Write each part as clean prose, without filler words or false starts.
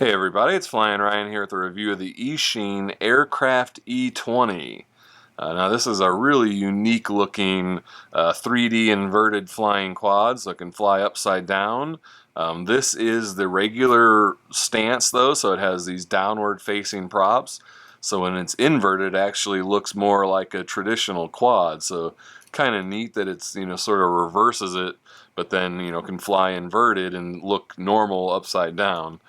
Hey everybody, it's Flyin Ryan here with a review of the Eachine Aircraft E20. Now this is a really unique looking 3D inverted flying quad, so it can fly upside down. This is the regular stance though, so it has these downward facing props. So when it's inverted, it actually looks more like a traditional quad. So kind of neat that it's, sort of reverses it, but then, can fly inverted and look normal upside down.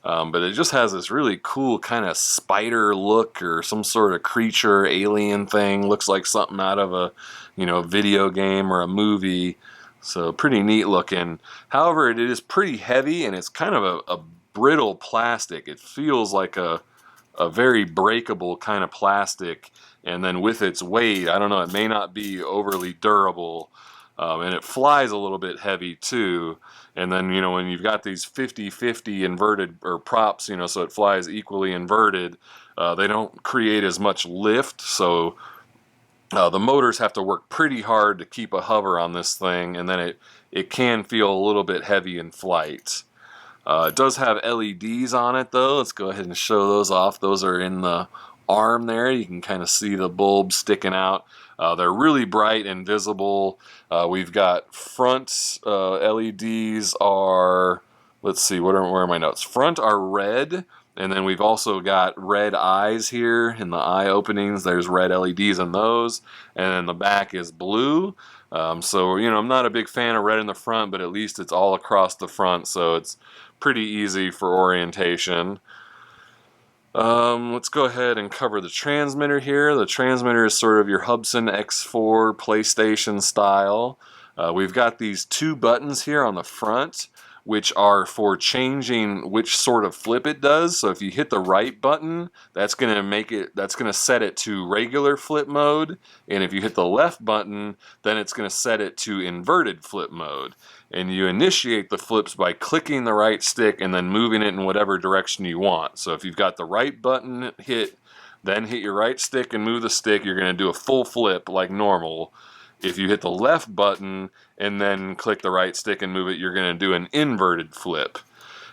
But it just has this really cool kind of spider look or some sort of creature, alien thing. Looks like something out of a, video game or a movie. So pretty neat looking. However, it is pretty heavy and it's kind of a brittle plastic. It feels like a very breakable kind of plastic. And then with its weight, I don't know, it may not be overly durable. And it flies a little bit heavy too. And then, when you've got these 50-50 inverted or props, so it flies equally inverted, they don't create as much lift. So the motors have to work pretty hard to keep a hover on this thing, and then it can feel a little bit heavy in flight. It does have LEDs on it though. Let's go ahead and show those off. Those are in the arm there. You can kind of see the bulbs sticking out. They're really bright and visible. We've got front LEDs are, let's see, where are my notes? Front are red, and then we've also got red eyes here in the eye openings. There's red LEDs in those, and then the back is blue. So, I'm not a big fan of red in the front, but at least it's all across the front, so it's pretty easy for orientation. Let's go ahead and cover the transmitter here. The transmitter is sort of your Hubsan X4 PlayStation style. We've got these two buttons here on the front, which are for changing which sort of flip it does. So if you hit the right button, that's going to set it to regular flip mode. And if you hit the left button, then it's going to set it to inverted flip mode. And you initiate the flips by clicking the right stick and then moving it in whatever direction you want. So if you've got the right button hit, then hit your right stick and move the stick, you're going to do a full flip like normal. If you hit the left button and then click the right stick and move it, you're going to do an inverted flip.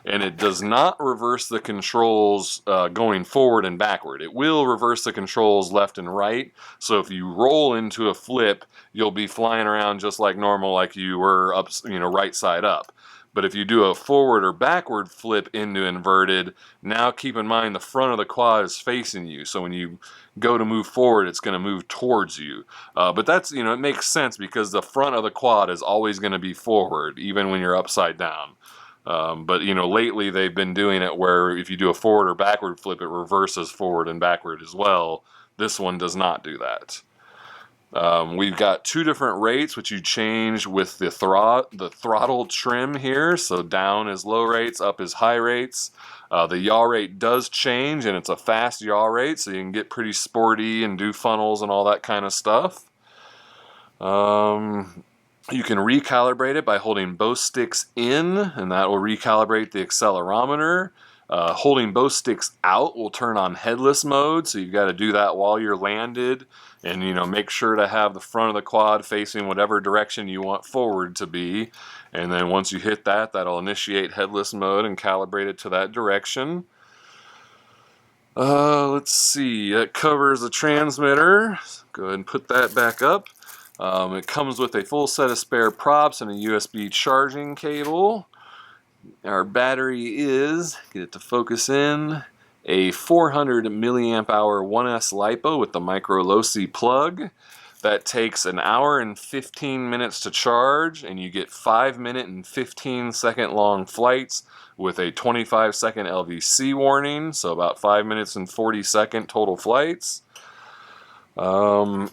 And it does not reverse the controls going forward and backward. It will reverse the controls left and right. So if you roll into a flip, you'll be flying around just like normal, like you were up, right side up. But if you do a forward or backward flip into inverted, now keep in mind the front of the quad is facing you. So when you go to move forward, it's going to move towards you. But that's, it makes sense because the front of the quad is always going to be forward, even when you're upside down. But lately they've been doing it where if you do a forward or backward flip, it reverses forward and backward as well. This one does not do that. We've got two different rates, which you change with the throttle trim here. So down is low rates, up is high rates. The yaw rate does change, and it's a fast yaw rate, so you can get pretty sporty and do funnels and all that kind of stuff. You can recalibrate it by holding both sticks in, and that will recalibrate the accelerometer. Holding both sticks out will turn on headless mode, so you've got to do that while you're landed. And make sure to have the front of the quad facing whatever direction you want forward to be. And then once you hit that, that'll initiate headless mode and calibrate it to that direction. Let's see, it covers the transmitter. Go ahead and put that back up. It comes with a full set of spare props and a USB charging cable. Our battery is, get it to focus in, a 400 milliamp hour 1S LiPo with the micro low-C plug. That takes an hour and 15 minutes to charge, and you get 5-minute and 15-second long flights with a 25-second LVC warning, so about 5 minutes and 40-second total flights. The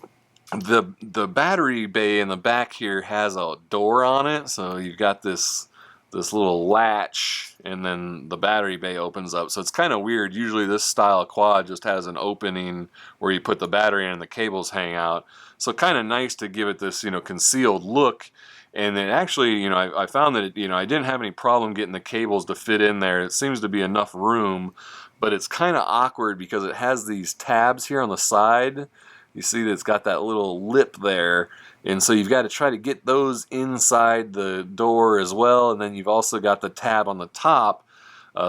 battery bay in the back here has a door on it, so you've got this little latch, and then the battery bay opens up. So it's kind of weird. Usually this style quad just has an opening where you put the battery in and the cables hang out. So kind of nice to give it this, concealed look. And then actually, I found that, I didn't have any problem getting the cables to fit in there. It seems to be enough room, but it's kind of awkward because it has these tabs here on the side. You see that it's got that little lip there, and so you've got to try to get those inside the door as well, and then you've also got the tab on the top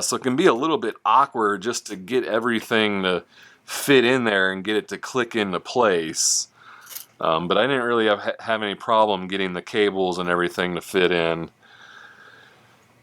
So it can be a little bit awkward just to get everything to fit in there and get it to click into place. But I didn't really have any problem getting the cables and everything to fit in.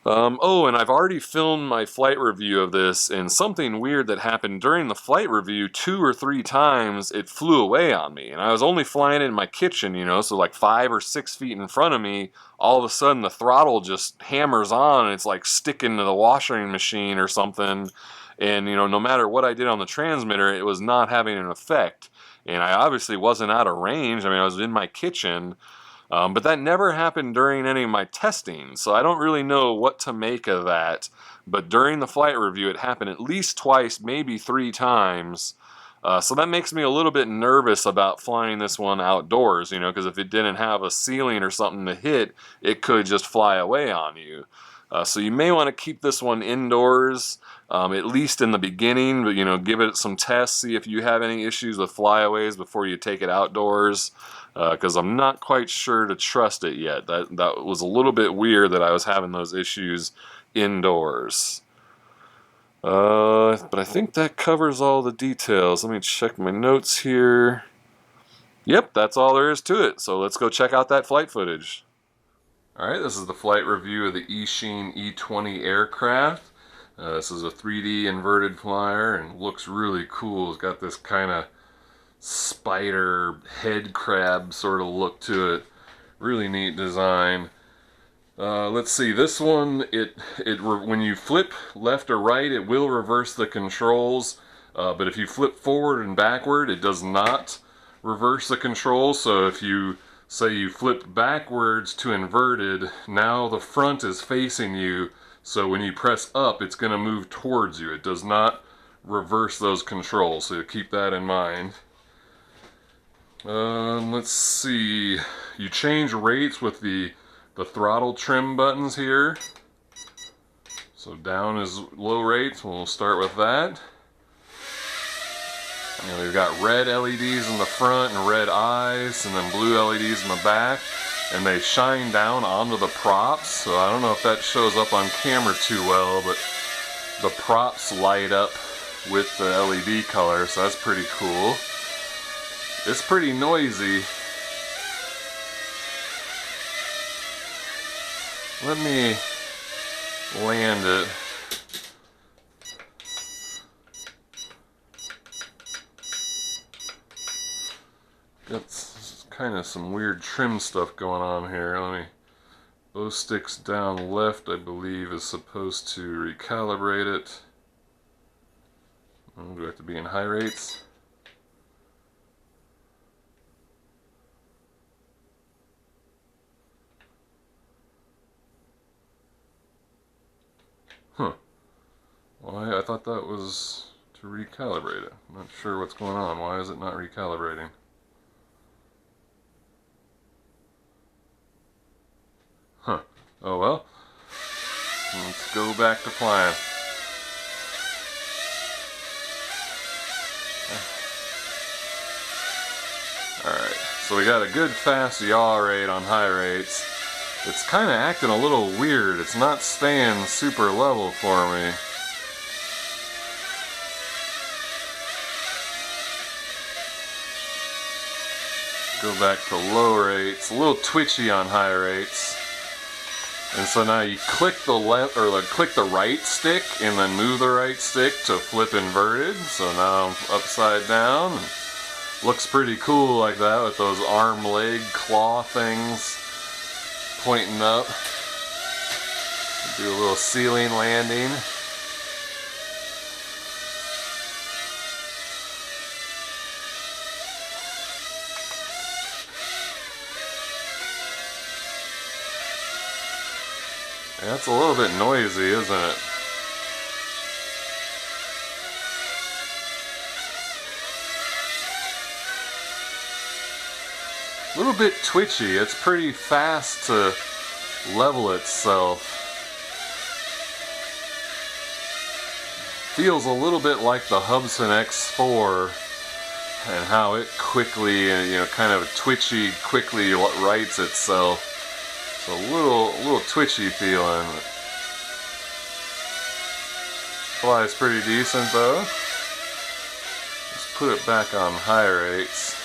Oh, and I've already filmed my flight review of this, and something weird that happened during the flight review, 2 or 3 times it flew away on me. And I was only flying it in my kitchen, you know, so like 5 or 6 feet in front of me, all of a sudden the throttle just hammers on, and it's like sticking to the washing machine or something. And, you know, no matter what I did on the transmitter, it was not having an effect. And I obviously wasn't out of range. I mean, I was in my kitchen. But that never happened during any of my testing, so I don't really know what to make of that. But during the flight review, it happened at least twice, maybe 3 times. So that makes me a little bit nervous about flying this one outdoors, you know, because if it didn't have a ceiling or something to hit, it could just fly away on you. So you may want to keep this one indoors, at least in the beginning, but, you know, give it some tests, see if you have any issues with flyaways before you take it outdoors. Because I'm not quite sure to trust it yet. That was a little bit weird that I was having those issues indoors. But I think that covers all the details. Let me check my notes here. Yep, that's all there is to it. So let's go check out that flight footage. Alright, this is the flight review of the Eachine E20 aircraft. This is a 3D inverted flyer and looks really cool. It's got this kind of spider head crab sort of look to it. Really neat design. Let's see, this one, when you flip left or right, it will reverse the controls, but if you flip forward and backward, it does not reverse the controls. So if you say you flip backwards to inverted, now the front is facing you, so when you press up, it's going to move towards you. It does not reverse those controls, so keep that in mind. Let's see, you change rates with the throttle trim buttons here. So down is low rates, we'll start with that. And we've got red LEDs in the front and red eyes, and then blue LEDs in the back, and they shine down onto the props. So I don't know if that shows up on camera too well, but the props light up with the LED color, so that's pretty cool. It's pretty noisy. Let me land it. Got kind of some weird trim stuff going on here. Let me. Bow sticks down left, I believe, is supposed to recalibrate it. Do I have to be in high rates? Huh. Well, I thought that was to recalibrate it. I'm not sure what's going on. Why is it not recalibrating? Huh. Oh well. Let's go back to flying. Alright, so we got a good fast yaw rate on high rates. It's kind of acting a little weird. It's not staying super level for me. Go back to low rates. A little twitchy on high rates. And so now you click the left or click the right stick and then move the right stick to flip inverted. So now I'm upside down. Looks pretty cool like that with those arm, leg, claw things pointing up. Do a little ceiling landing. That's a little bit noisy, isn't it? A little bit twitchy. It's pretty fast to level itself. Feels a little bit like the Hubsan X4 and how it quickly, kind of twitchy, quickly rights itself. It's a little twitchy feeling. flies pretty decent though. Let's put it back on high rates.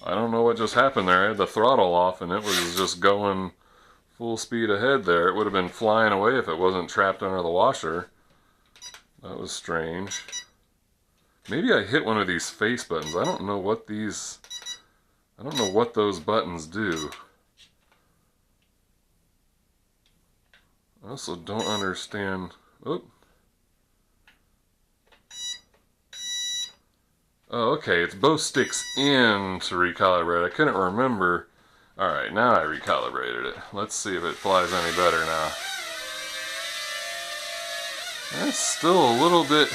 I don't know what just happened there. I had the throttle off and it was just going full speed ahead there. It would have been flying away if it wasn't trapped under the washer. That was strange. Maybe I hit one of these face buttons. I don't know what these... I don't know what those buttons do. I also don't understand... Oop. Oh, okay, it's both sticks in to recalibrate. I couldn't remember. Alright, now I recalibrated it. Let's see if it flies any better now. It's still a little bit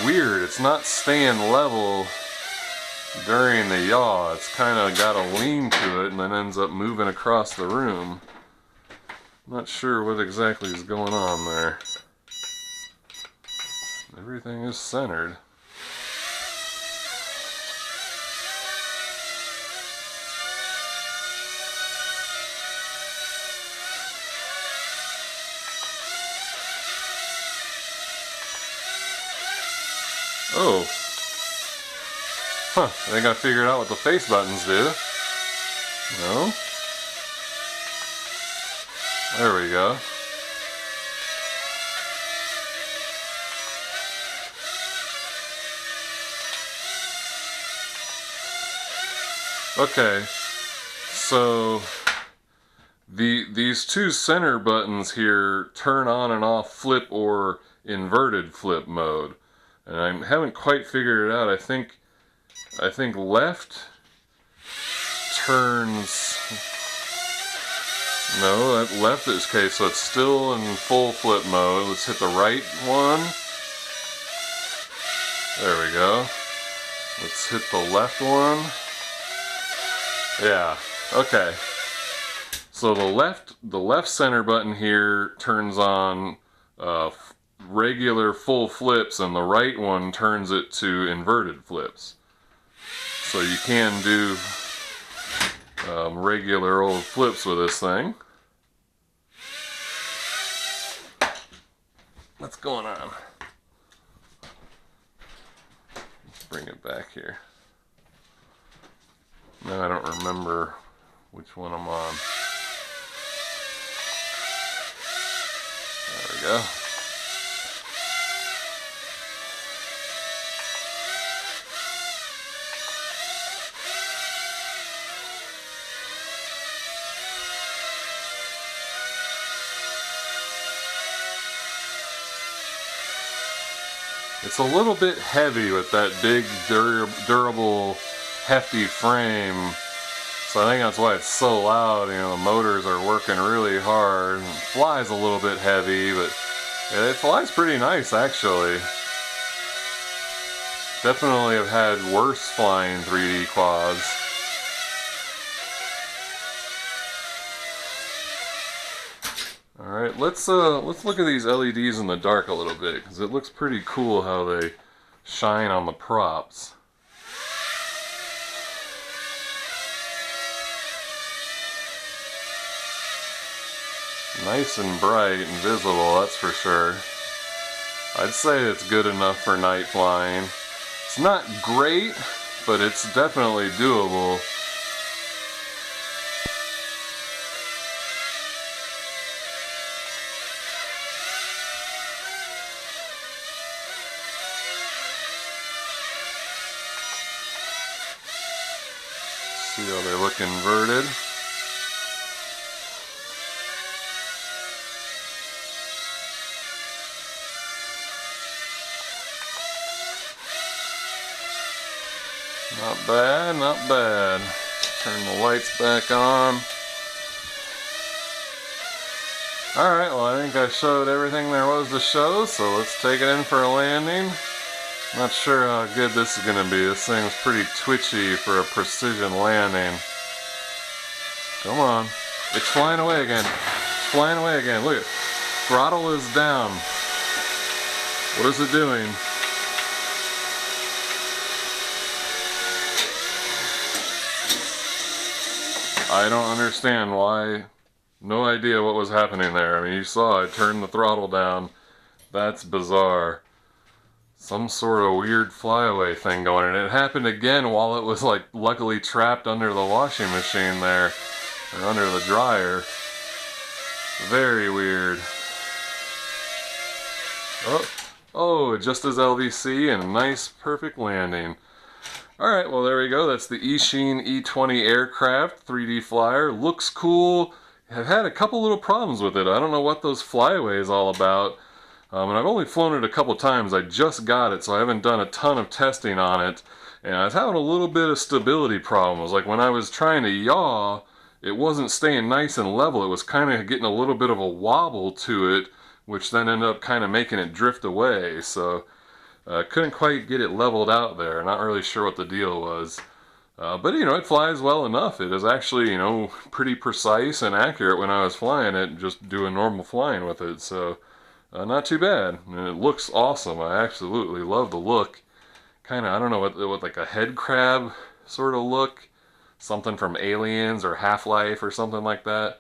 weird. It's not staying level during the yaw. It's kind of got a lean to it and then ends up moving across the room. I'm not sure what exactly is going on there. Everything is centered. Oh. Huh, I think I figured out what the face buttons do. No? There we go. Okay, so these two center buttons here turn on and off flip or inverted flip mode. And I haven't quite figured it out. I think left turns... No, that left is okay, so it's still in full flip mode. Let's hit the right one. There we go. Let's hit the left one. Yeah, okay. So the left center button here turns on regular full flips, and the right one turns it to inverted flips. So you can do regular old flips with this thing. What's going on? Let's bring it back here. Now I don't remember which one I'm on. There we go. It's a little bit heavy with that big, durable, hefty frame, so I think that's why it's so loud. You know, the motors are working really hard. It flies a little bit heavy, but it flies pretty nice, actually. Definitely have had worse flying 3D quads. Alright, let's look at these LEDs in the dark a little bit, because it looks pretty cool how they shine on the props. Nice and bright and visible, that's for sure. I'd say it's good enough for night flying. It's not great, but it's definitely doable. See how they look inverted. Not bad, not bad. Turn the lights back on. Alright, well I think I showed everything there was to show, so let's take it in for a landing. Not sure how good this is going to be. This thing's pretty twitchy for a precision landing. Come on. It's flying away again. It's flying away again. Look, throttle is down. What is it doing? I don't understand why. No idea what was happening there. I mean, you saw I turned the throttle down. That's bizarre. Some sort of weird flyaway thing going on. And it happened again while it was like luckily trapped under the washing machine there. Or under the dryer. Very weird. Oh, just as LVC and a nice perfect landing. Alright, well there we go. That's the Eachine E20 aircraft 3D flyer. Looks cool. I've had a couple little problems with it. I don't know what those flyaway is all about. And I've only flown it a couple times. I just got it, so I haven't done a ton of testing on it. And I was having a little bit of stability problems. Like when I was trying to yaw, it wasn't staying nice and level. It was kind of getting a little bit of a wobble to it, which then ended up kind of making it drift away. So couldn't quite get it leveled out there. Not really sure what the deal was. But you know, it flies well enough. It is actually, you know, pretty precise and accurate when I was flying it, just doing normal flying with it. So not too bad. And it looks awesome. I absolutely love the look. Kind of, I don't know, what like a head crab sort of look. Something from Aliens or Half-Life or something like that.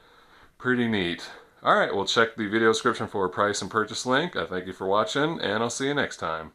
Pretty neat. Alright, well check the video description for a price and purchase link. I thank you for watching, and I'll see you next time.